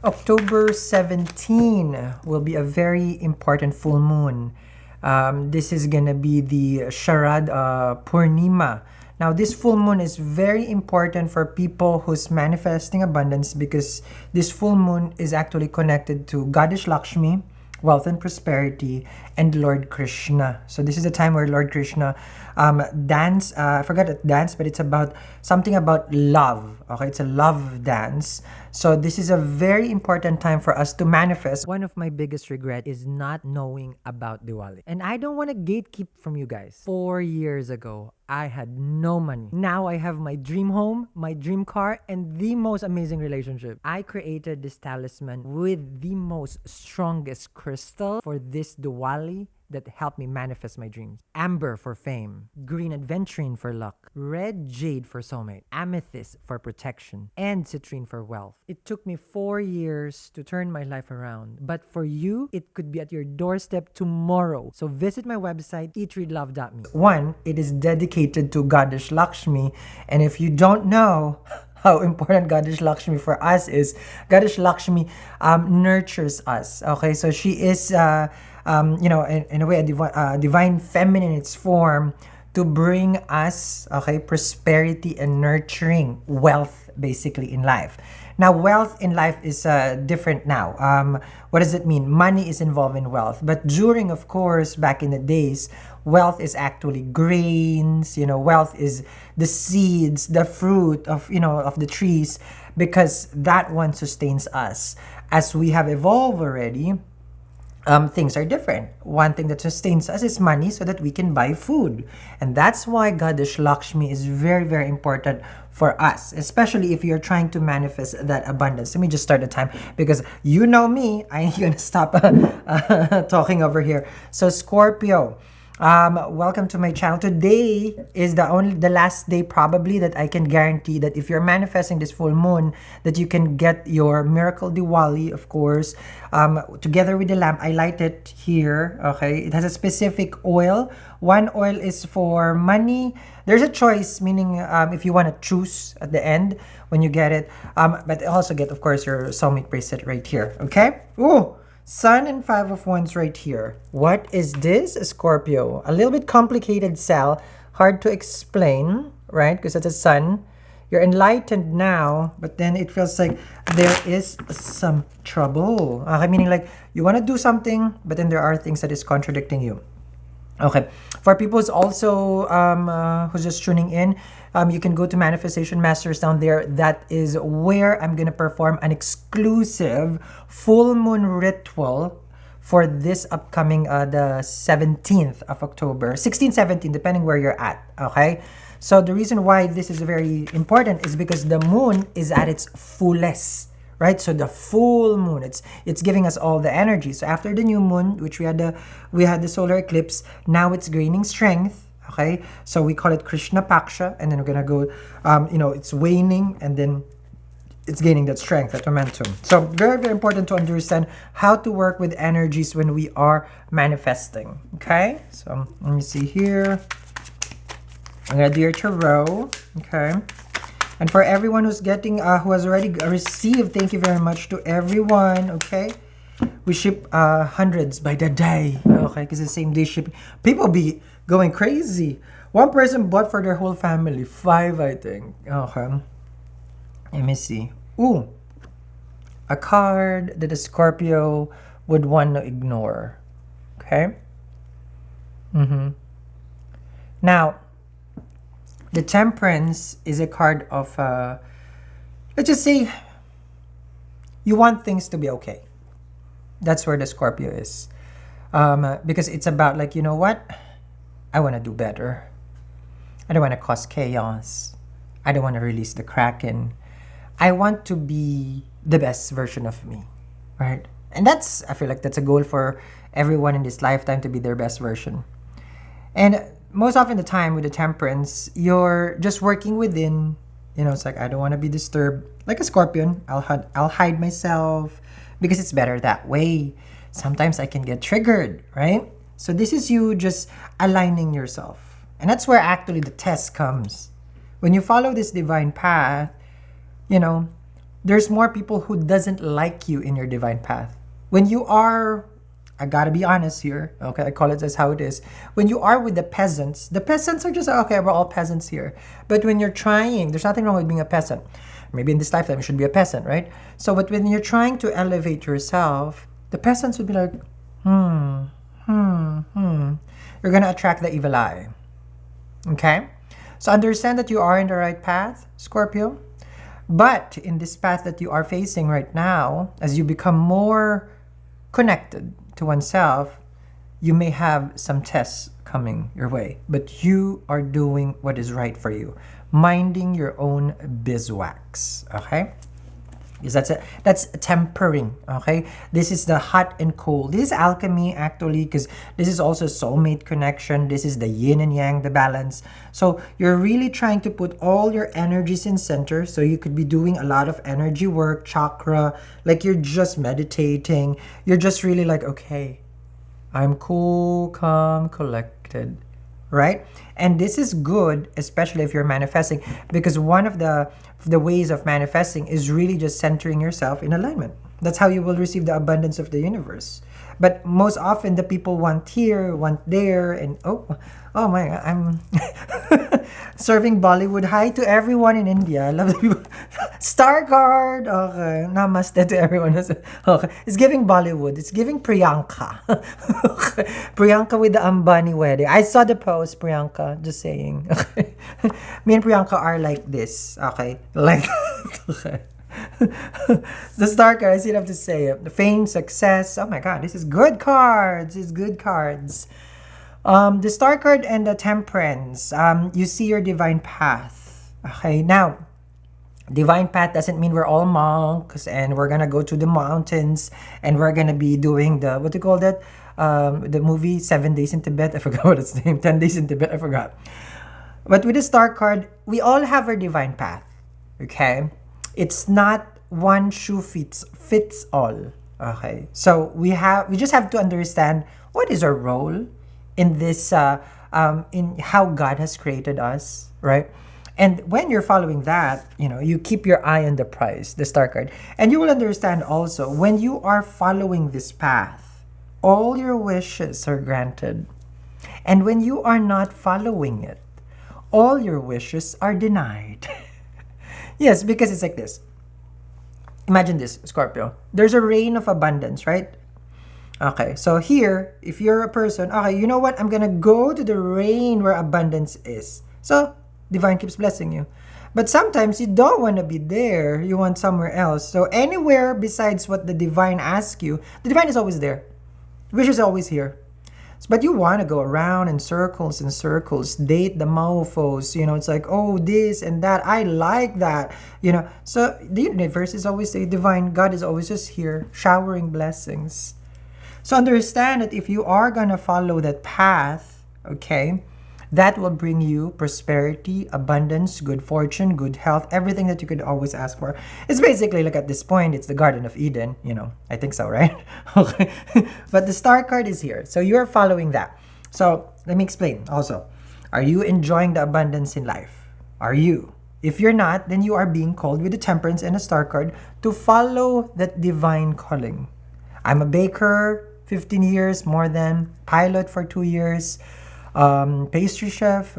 October 17 will be a very important full moon. This is gonna be the Sharad Purnima. Now, this full moon is very important for people who's manifesting abundance because this full moon is actually connected to Goddess Lakshmi, wealth and prosperity, and Lord Krishna. So this is the time where Lord Krishna dance. I forgot the dance, but it's about something about love. Okay, it's a love dance. So this is a very important time for us to manifest. One of my biggest regret is not knowing about Diwali. And I don't want to gatekeep from you guys. 4 years ago, I had no money. Now I have my dream home, my dream car, and the most amazing relationship. I created this talisman with the most strongest crystal for this Diwali that helped me manifest my dreams. Amber for fame, green aventurine for luck, red jade for soulmate, amethyst for protection, and citrine for wealth. It took me 4 years to turn my life around, but for you, it could be at your doorstep tomorrow. So visit my website, eatreadlove.me. One, it is dedicated to Goddess Lakshmi, and if you don't know how important Goddess Lakshmi for us is, Goddess Lakshmi nurtures us. Okay, so she is in a way, a divine feminine in its form to bring us, okay, prosperity and nurturing wealth, basically, in life. Now, wealth in life is different now. What does it mean? Money is involved in wealth. But during, of course, back in the days, wealth is actually grains, wealth is the seeds, the fruit of the trees, because that one sustains us. As we have evolved already, things are different. One thing that sustains us is money so that we can buy food. And that's why Goddess Lakshmi is very, very important for us, especially if you're trying to manifest that abundance. Let me just start the time because you know me, I ain't gonna stop talking over here. So Scorpio, welcome to my channel. Today is the last day probably that I can guarantee that if you're manifesting this full moon, that you can get your miracle Diwali, of course, together with the lamp. I light it here. Okay, it has a specific oil. One oil is for money. There's a choice, meaning if you want to choose at the end when you get it, but also get, of course, your soulmate bracelet right here. Okay. Ooh. Sun and Five of Wands right here. What is this, Scorpio? A little bit complicated cell, hard to explain, right? Because it's a sun. You're enlightened now, but then it feels like there is some trouble. Meaning like you want to do something, but then there are things that is contradicting you. Okay, for people who's also who's just tuning in, you can go to Manifestation Masters down there. That is where I'm gonna perform an exclusive full moon ritual for this upcoming the 17th of October, 16, 17, depending where you're at. Okay, so the reason why this is very important is because the moon is at its fullest. Right, so the full moon, it's giving us all the energy. So after the new moon, which we had the solar eclipse, now it's gaining strength. Okay, so we call it Krishna Paksha, and then we're gonna go, it's waning, and then it's gaining that strength, that momentum. So very, very important to understand how to work with energies when we are manifesting. Okay, so let me see here. I'm gonna do your tarot. Okay. And for everyone who's getting, who has already received, thank you very much to everyone, okay? We ship hundreds by the day, okay? Because the same day shipping. People be going crazy. One person bought for their whole family. 5, I think. Okay. Let me see. Ooh. A card that a Scorpio would want to ignore. Okay? Now, the Temperance is a card of, let's just say, you want things to be okay. That's where the Scorpio is. Because it's about like, you know what? I want to do better. I don't want to cause chaos. I don't want to release the Kraken. I want to be the best version of me, right? And I feel like that's a goal for everyone in this lifetime, to be their best version. And most often the time with the Temperance, you're just working within, it's like, I don't want to be disturbed. Like a Scorpion, I'll hide myself because it's better that way. Sometimes I can get triggered, right? So this is you just aligning yourself. And that's where actually the test comes. When you follow this divine path, there's more people who doesn't like you in your divine path. When you are, I gotta be honest here, okay, I call it as how it is. When you are with the peasants are just, okay, we're all peasants here. But when you're trying, there's nothing wrong with being a peasant. Maybe in this lifetime you should be a peasant, right? So, but when you're trying to elevate yourself, the peasants would be like, You're gonna attract the evil eye. Okay? So understand that you are in the right path, Scorpio. But in this path that you are facing right now, as you become more connected to oneself, you may have some tests coming your way. But you are doing what is right for you. Minding your own beeswax. Okay? Because that's tempering, okay? This is the hot and cold. This is alchemy, actually, because this is also soulmate connection. This is the yin and yang, the balance. So you're really trying to put all your energies in center. So you could be doing a lot of energy work, chakra, like you're just meditating. You're just really like, okay, I'm cool, calm, collected, right? And this is good, especially if you're manifesting, because one of the ways of manifesting is really just centering yourself in alignment. That's how you will receive the abundance of the universe. But most often the people want here, want there, and oh my God, I'm serving Bollywood. Hi to everyone in India. I love the people. Star card. Okay. Namaste to everyone. Okay. It's giving Bollywood. It's giving Priyanka. Okay. Priyanka with the Ambani wedding. I saw the post, Priyanka. Just saying. Okay. Me and Priyanka are like this. Okay. Like okay. The star card, I still have to say it. The fame, success. Oh my God, this is good cards. It's good cards. The star card and the temperance. You see your divine path. Okay, now, divine path doesn't mean we're all monks and we're gonna go to the mountains and we're gonna be doing the, what do you call that? The movie 7 Days in Tibet. I forgot what it's named. 10 Days in Tibet. I forgot. But with the star card, we all have our divine path. Okay? It's not one shoe fits all. Okay, so we just have to understand what is our role in this, in how God has created us, right? And when you're following that, you keep your eye on the prize, the star card, and you will understand also when you are following this path, all your wishes are granted, and when you are not following it, all your wishes are denied. Yes, because it's like this. Imagine this, Scorpio. There's a rain of abundance, right? Okay, so here, if you're a person, okay, you know what? I'm gonna go to the rain where abundance is. So, divine keeps blessing you. But sometimes you don't want to be there. You want somewhere else. So, anywhere besides what the divine asks you, the divine is always there. Wish is always here. But you want to go around in circles and circles, date the mofos, it's like, oh, this and that, I like that, So the universe is always the divine, God is always just here, showering blessings. So understand that if you are going to follow that path, okay, that will bring you prosperity, abundance, good fortune, good health, everything that you could always ask for. It's basically, like at this point, it's the Garden of Eden, I think so, right? Okay. But the star card is here. So you're following that. So let me explain also. Are you enjoying the abundance in life? Are you? If you're not, then you are being called with the temperance and a star card to follow that divine calling. I'm a baker, 15 years, more than, pilot for 2 years, pastry chef,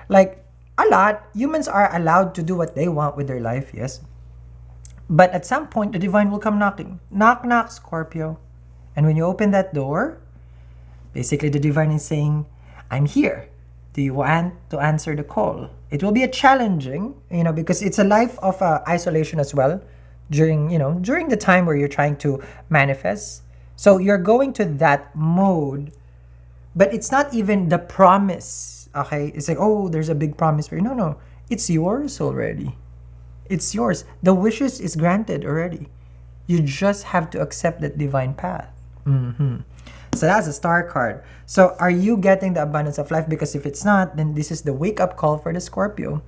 like a lot. Humans are allowed to do what they want with their life, yes. But at some point, the divine will come knocking. Knock, knock, Scorpio. And when you open that door, basically the divine is saying, I'm here. Do you want to answer the call? It will be a challenging, because it's a life of isolation as well during the time where you're trying to manifest. So you're going to that mode. But it's not even the promise, okay? It's like, oh, there's a big promise for you. No. It's yours already. It's yours. The wishes is granted already. You just have to accept that divine path. So that's a star card. So are you getting the abundance of life? Because if it's not, then this is the wake-up call for the Scorpio.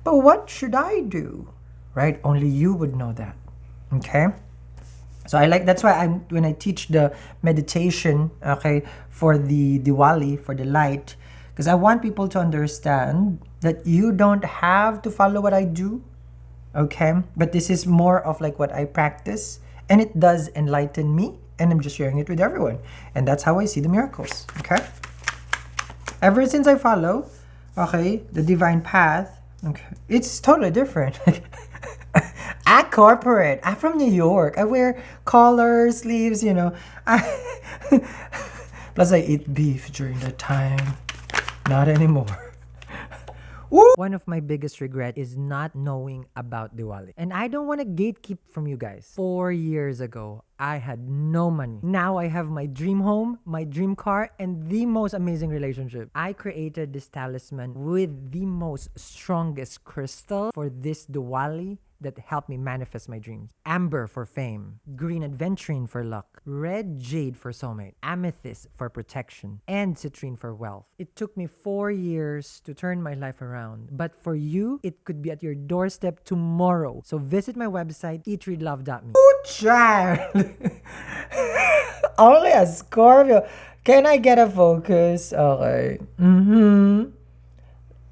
But what should I do? Right? Only you would know that. Okay? So that's why when I teach the meditation, okay, for the Diwali, for the light, because I want people to understand that you don't have to follow what I do, okay? But this is more of like what I practice, and it does enlighten me, and I'm just sharing it with everyone. And that's how I see the miracles, okay? Ever since I follow, okay, the divine path, okay, it's totally different. I corporate. I'm from New York. I wear collars, sleeves, you know. Plus, I eat beef during that time. Not anymore. One of my biggest regret is not knowing about Diwali. And I don't want to gatekeep from you guys. 4 years ago, I had no money. Now I have my dream home, my dream car, and the most amazing relationship. I created this talisman with the most strongest crystal for this Diwali that helped me manifest my dreams. Amber for fame, green aventurine for luck, red jade for soulmate, amethyst for protection, and citrine for wealth. It took me 4 years to turn my life around, but for you, it could be at your doorstep tomorrow. So visit my website, eatreadlove.me. Oh, child! Only a Scorpio. Can I get a focus? Okay. Can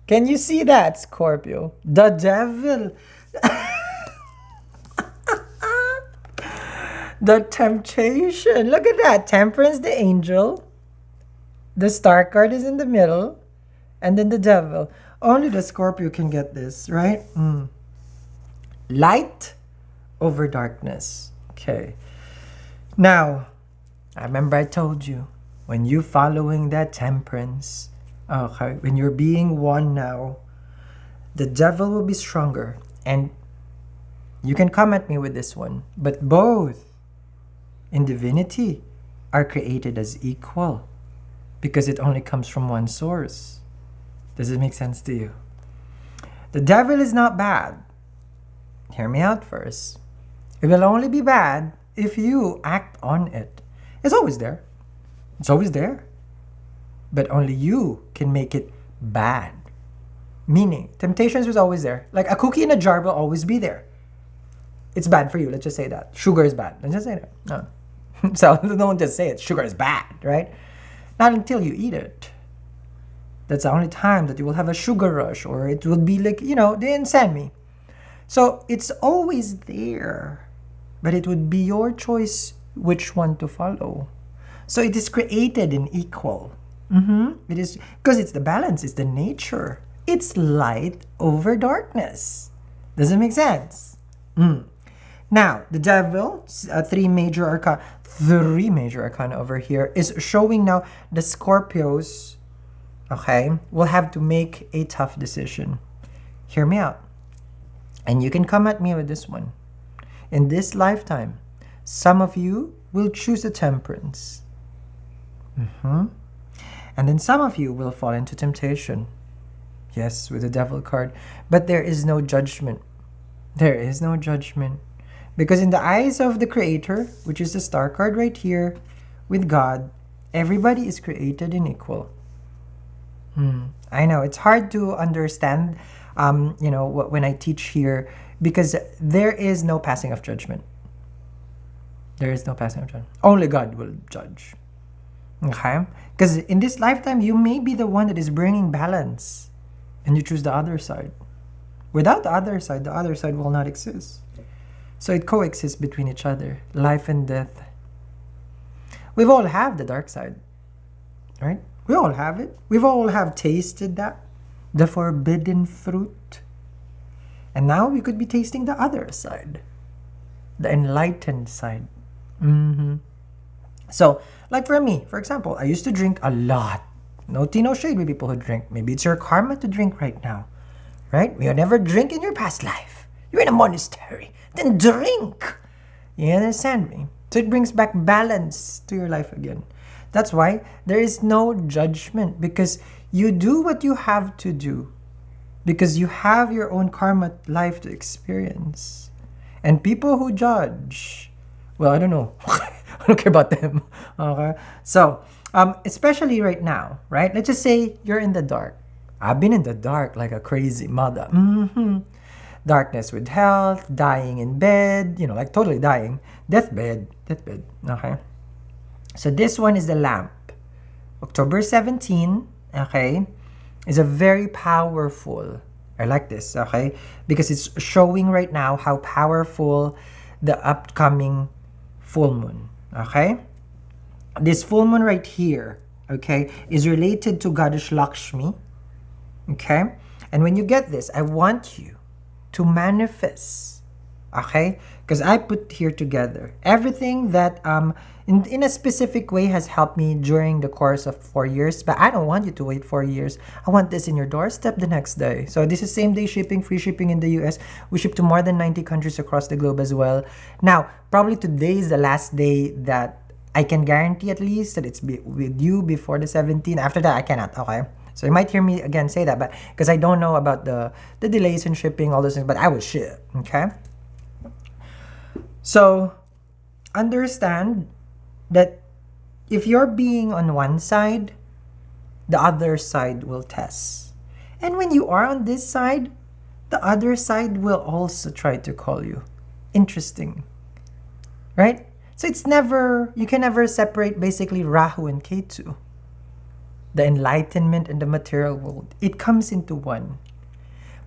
you see that, Scorpio? The devil. The temptation. Look at that. Temperance, the angel. The star card is in the middle. And then the devil. Only the Scorpio can get this, right? Light over darkness. Okay. Now, I remember I told you, when you following that temperance, okay, when you're being one now, the devil will be stronger. And you can come at me with this one, but both in divinity are created as equal because it only comes from one source. Does it make sense to you? The devil is not bad. Hear me out first. It will only be bad if you act on it. It's always there. It's always there. But only you can make it bad. Meaning, temptations was always there. Like a cookie in a jar will always be there. It's bad for you. Let's just say that. Sugar is bad. Let's just say that. No. So don't just say it. Sugar is bad, right? Not until you eat it. That's the only time that you will have a sugar rush, or it will be like, you know, they insane me. So it's always there. But it would be your choice which one to follow. So it is created in equal. It is because it's the balance, it's the nature. It's light over darkness. Does it make sense? Now, the devil, three major arcana over here, is showing now the Scorpios, okay, will have to make a tough decision. Hear me out. And you can come at me with this one. In this lifetime, some of you will choose a temperance. And then some of you will fall into temptation. Yes, with the devil card. But there is no judgment. There is no judgment. Because in the eyes of the Creator, which is the star card right here, with God, everybody is created in equal. I know, it's hard to understand, you know, when I teach here, because there is no passing of judgment. There is no passing of judgment. Only God will judge. Okay? Because in this lifetime, you may be the one that is bringing balance, and you choose the other side. Without the other side will not exist. So it coexists between each other, life and death. We've all have the dark side, right? We all have it. We've all have tasted that, the forbidden fruit. And now we could be tasting the other side, the enlightened side. So, like for me, for example, I used to drink a lot. No tea, no shade with people who drink. Maybe it's your karma to drink right now, right? You never drink in your past life. You're in a monastery. Then drink. You understand me? So it brings back balance to your life again. That's why there is no judgment, because you do what you have to do, because you have your own karma life to experience. And people who judge, well, I don't know. I don't care about them. Okay. So, especially right now, right? Let's just say you're in the dark. I've been in the dark like a crazy mother. Darkness with health, dying in bed, you know, like totally dying. Deathbed. Okay. So this one is the lamp. October 17, okay, is a very powerful I like this, okay? Because it's showing right now how powerful the upcoming full moon, okay? This full moon right here, okay, is related to Goddess Lakshmi, okay? And when you get this, I want you to manifest, okay? Because I put here together everything that in a specific way has helped me during the course of 4 years, but I don't want you to wait 4 years. I want this in your doorstep the next day. So this is same day shipping, free shipping in the US. We ship to more than 90 countries across the globe as well. Now, probably today is the last day that I can guarantee at least that it's with you before the 17th. After that, I cannot, okay? So you might hear me again say that, but because I don't know about the delays in shipping, all those things, but I will ship, okay? So understand that if you're being on one side, the other side will test. And when you are on this side, the other side will also try to call you. Interesting, right? So it's never, you can never separate basically Rahu and Ketu. The enlightenment and the material world, it comes into one.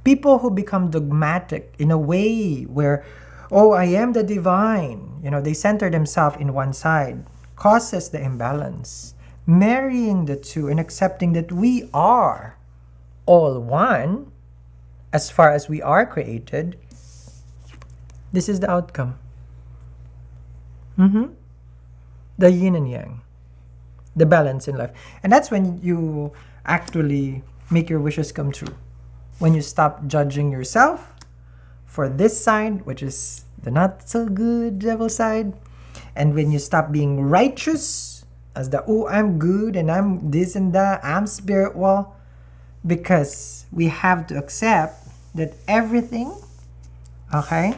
People who become dogmatic in a way where, oh, I am the divine, they center themselves in one side, causes the imbalance. Marrying the two and accepting that we are all one, as far as we are created, this is the outcome. The yin and yang, the balance in life. And that's when you actually make your wishes come true. When you stop judging yourself for this side, which is the not so good devil side, and when you stop being righteous as the, oh, I'm good and I'm this and that, I'm spiritual, because we have to accept that everything, okay,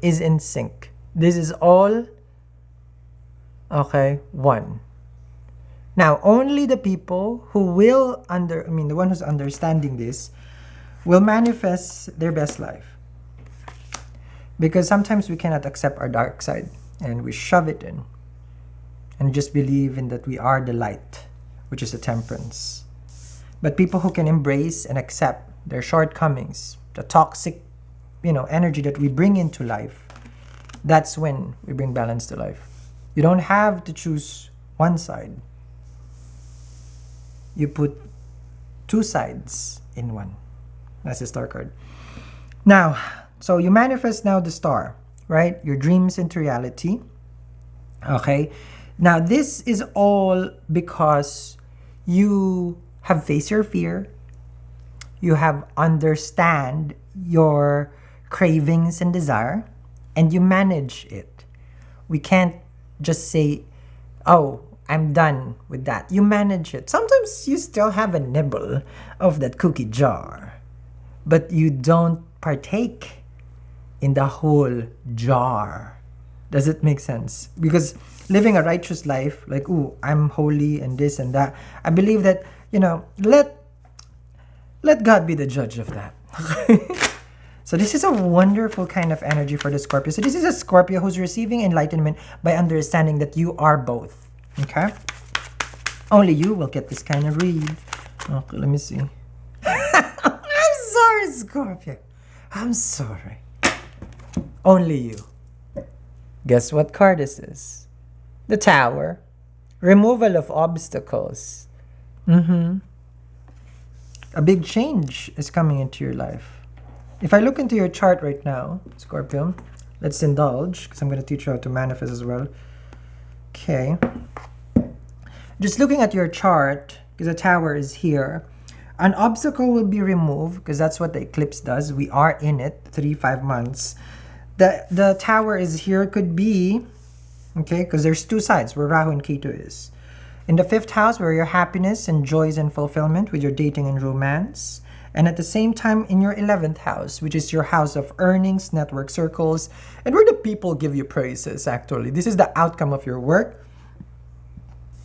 is in sync. This is all, one. Now, only the people who will the one who's understanding this will manifest their best life. Because sometimes we cannot accept our dark side and we shove it in and just believe in that we are the light, which is the temperance. But people who can embrace and accept their shortcomings, the toxic, energy that we bring into life, that's when we bring balance to life. You don't have to choose one side. You put two sides in one. That's the star card. Now, so you manifest now the star, right? Your dreams into reality. Okay. Now, this is all because you have faced your fear. You have understand your cravings and desire, and you manage it. We can't just say, oh, I'm done with that. You manage it. Sometimes you still have a nibble of that cookie jar, but you don't partake in the whole jar. Does it make sense? Because living a righteous life, like, ooh, I'm holy and this and that, I believe that, let God be the judge of that. So this is a wonderful kind of energy for the Scorpio. So this is a Scorpio who's receiving enlightenment by understanding that you are both. Okay? Only you will get this kind of read. Okay, let me see. I'm sorry, Scorpio. I'm sorry. Only you. Guess what card this is? The Tower. Removal of obstacles. A big change is coming into your life. If I look into your chart right now, Scorpio, let's indulge, because I'm going to teach you how to manifest as well. Okay. Just looking at your chart, because the Tower is here, an obstacle will be removed, because that's what the eclipse does. We are in it, 3-5 months. The Tower is here, could be, okay, because there's two sides where Rahu and Ketu is. In the 5th house, where your happiness and joys and fulfillment with your dating and romance. And at the same time, in your 11th house, which is your house of earnings, network circles, and where the people give you praises, actually. This is the outcome of your work.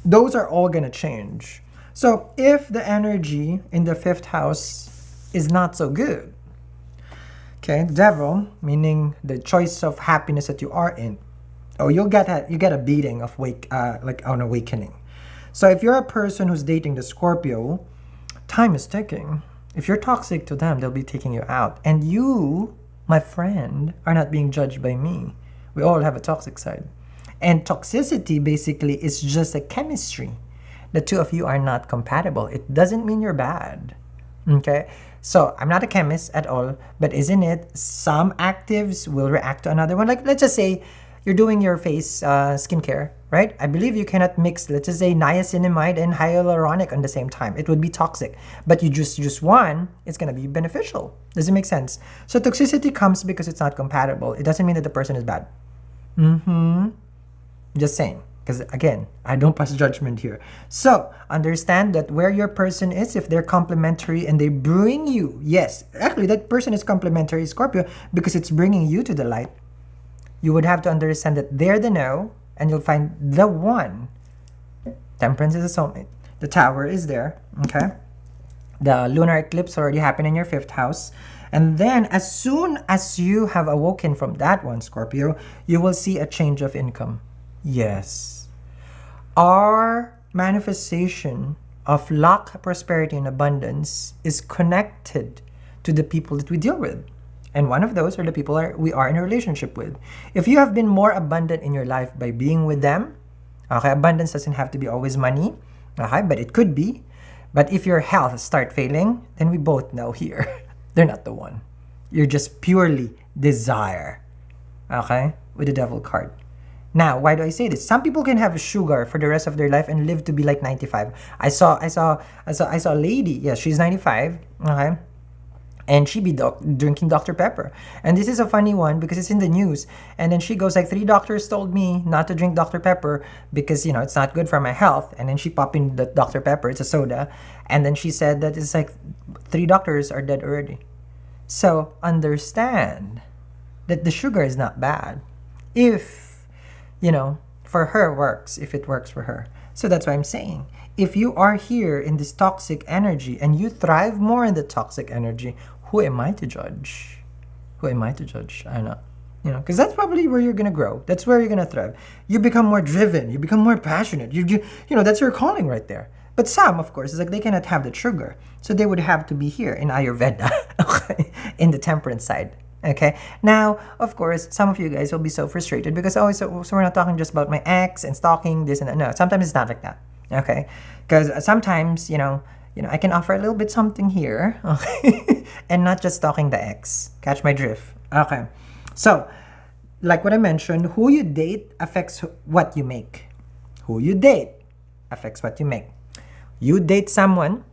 Those are all going to change. So if the energy in the 5th house is not so good, okay, devil, meaning the choice of happiness that you are in, you get a beating of like an awakening. So if you're a person who's dating the Scorpio, Time is ticking. If you're toxic to them, they'll be taking you out. And you, my friend, are not being judged by me. We all have a toxic side. And toxicity basically is just a chemistry. The two of you are not compatible. It doesn't mean you're bad. Okay? So, I'm not a chemist at all, but isn't it some actives will react to another one? Like, let's just say you're doing your face skincare, right? I believe you cannot mix, let's just say, niacinamide and hyaluronic on the same time. It would be toxic. But you just use one, it's going to be beneficial. Does it make sense? So, toxicity comes because it's not compatible. It doesn't mean that the person is bad. Just saying. Because again, I don't pass judgment here. So, understand that where your person is, if they're complementary and they bring you, yes, actually that person is complementary, Scorpio, because it's bringing you to the light. You would have to understand that they're the no, and you'll find the one. Temperance is a soulmate. The Tower is there, okay? The lunar eclipse already happened in your 5th house. And then, as soon as you have awoken from that one, Scorpio, you will see a change of income. Yes. Our manifestation of luck, prosperity, and abundance is connected to the people that we deal with. And one of those are the people we are in a relationship with. If you have been more abundant in your life by being with them, okay, abundance doesn't have to be always money, okay, but it could be. But if your health start failing, then we both know here, they're not the one. You're just purely desire, okay, with the Devil card. Now, why do I say this? Some people can have sugar for the rest of their life and live to be like 95. I saw a lady. Yes, she's 95. Okay, and she be drinking Dr. Pepper. And this is a funny one because it's in the news. And then she goes like, 3 doctors told me not to drink Dr. Pepper because, you know, it's not good for my health. And then she popped in the Dr. Pepper. It's a soda. And then she said that it's like 3 doctors are dead already. So understand that the sugar is not bad. If, you know, for her works, if it works for her. So that's why I'm saying, if you are here in this toxic energy and you thrive more in the toxic energy, who am I to judge? Who am I to judge? I know. You know, because that's probably where you're going to grow. That's where you're going to thrive. You become more driven. You become more passionate. You know, that's your calling right there. But some, of course, is like they cannot have the sugar. So they would have to be here in Ayurveda, okay, in the temperance side. Okay. Now, of course, some of you guys will be so frustrated because so we're not talking just about my ex and stalking this and that. No, sometimes it's not like that. Okay. Because sometimes, you know, I can offer a little bit something here, okay, and not just stalking the ex. Catch my drift. Okay. So, like what I mentioned, who you date affects what you make. Who you date affects what you make. You date someone,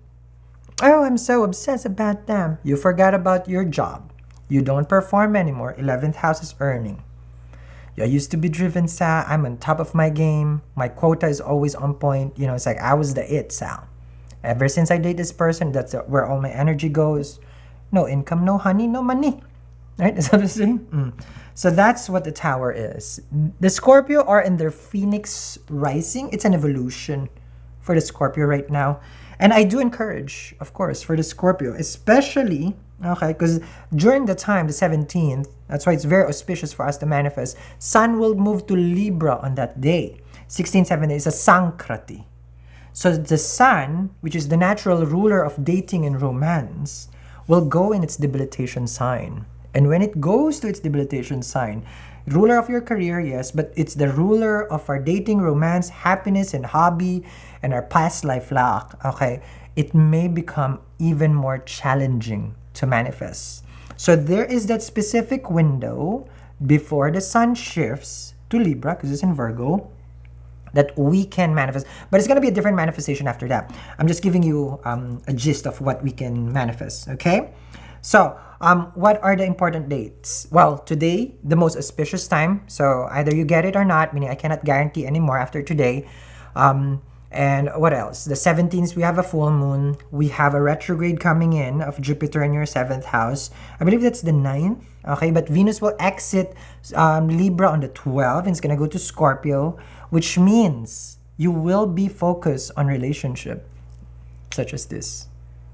oh, I'm so obsessed about them. You forgot about your job. You don't perform anymore. 11th house is earning. I used to be driven, sa. I'm on top of my game. My quota is always on point. You know, it's like I was the it, sa. Ever since I date this person, that's where all my energy goes. No income, no honey, no money. Right? Is that what I'm saying? So that's what the Tower is. The Scorpio are in their Phoenix rising. It's an evolution for the Scorpio right now. And I do encourage, of course, for the Scorpio, especially, okay, because during the time, the 17th, that's why it's very auspicious for us to manifest. Sun will move to Libra on that day. 16/17 is a Sankrati. So the Sun, which is the natural ruler of dating and romance, will go in its debilitation sign. And when it goes to its debilitation sign, ruler of your career, yes, but it's the ruler of our dating, romance, happiness, and hobby, and our past life luck, okay, it may become even more challenging to manifest. So there is that specific window before the Sun shifts to Libra, because it's in Virgo, that we can manifest. But it's going to be a different manifestation after that. I'm just giving you a gist of what we can manifest, okay? So, what are the important dates? Well, today, the most auspicious time. So, either you get it or not, meaning I cannot guarantee anymore after today. And what else? The 17th, we have a full moon. We have a retrograde coming in of Jupiter in your 7th house. I believe that's the 9th. Okay, but Venus will exit Libra on the 12th. And it's going to go to Scorpio, which means you will be focused on relationship, such as this.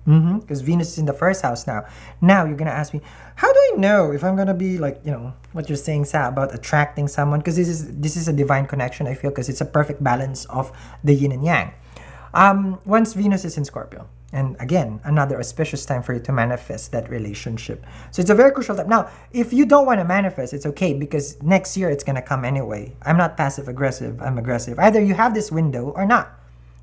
Because Venus is in the 1st house now. Now, you're going to ask me, how do I know if I'm going to be like, you know, what you're saying, Sa, about attracting someone? Because this is a divine connection, I feel, because it's a perfect balance of the yin and yang. Once Venus is in Scorpio, And again, another auspicious time for you to manifest that relationship. So it's a very crucial time. Now, if you don't want to manifest, it's okay because next year it's going to come anyway. I'm not passive aggressive, I'm aggressive. Either you have this window or not.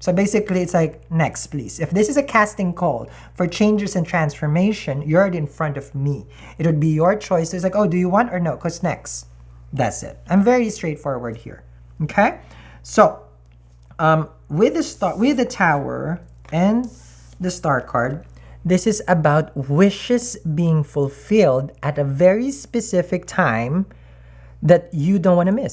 So basically, it's like, next, please. If this is a casting call for changes and transformation, you're already in front of me. It would be your choice. It's like, oh, do you want or no? Because next. That's it. I'm very straightforward here. Okay? So, with the Tower and the Star card, this is about wishes being fulfilled at a very specific time that you don't want to miss.